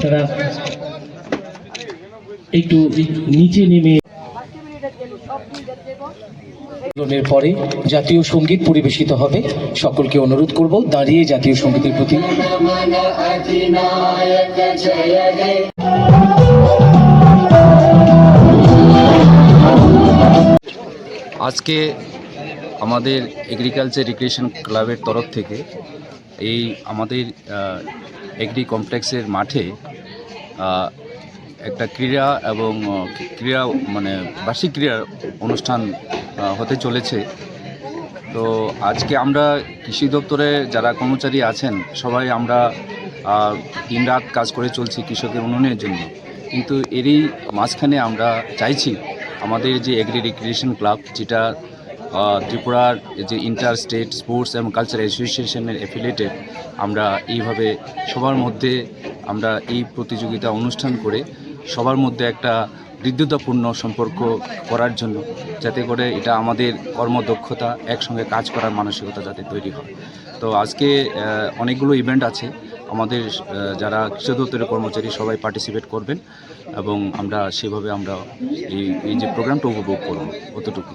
আপনারা একটু নিচে নেমে পরে জাতীয় সঙ্গীত পরিবেশিত হবে। সকলকে অনুরোধ করব দাঁড়িয়ে জাতীয় সঙ্গীতের প্রতি। আজকে আমাদের এগ্রিকালচার রিক্রিয়েশন ক্লাবের তরফ থেকে এই আমাদের এগ্রি কমপ্লেক্সের মাঠে একটা ক্রীড়া এবং ক্রীড়া মানে বার্ষিক ক্রীড়া অনুষ্ঠান হতে চলেছে। তো আজকে আমরা কৃষি দপ্তরে যারা কর্মচারী আছেন সবাই আমরা দিনরাত কাজ করে চলছি কৃষকের উন্নয়নের জন্য, কিন্তু এরই মাঝখানে আমরা চাইছি আমাদের যে এগ্রি রিক্রিয়েশন ক্লাব, যেটা ত্রিপুরার যে ইন্টার স্টেট স্পোর্টস এবং কালচার অ্যাসোসিয়েশনের অ্যাফিলিয়েটেড, আমরা এইভাবে সবার মধ্যে আমরা এই প্রতিযোগিতা অনুষ্ঠান করে সবার মধ্যে একটা হৃদ্যতাপূর্ণ সম্পর্ক করার জন্য, যাতে করে এটা আমাদের কর্মদক্ষতা, একসঙ্গে কাজ করার মানসিকতা যাতে তৈরি হয়। তো আজকে অনেকগুলো ইভেন্ট আছে, আমাদের যারা কৃষি দপ্তরের কর্মচারী সবাই পার্টিসিপেট করবেন এবং আমরা সেভাবে আমরা এই যে প্রোগ্রামটা উপভোগ করব, অতটুকু।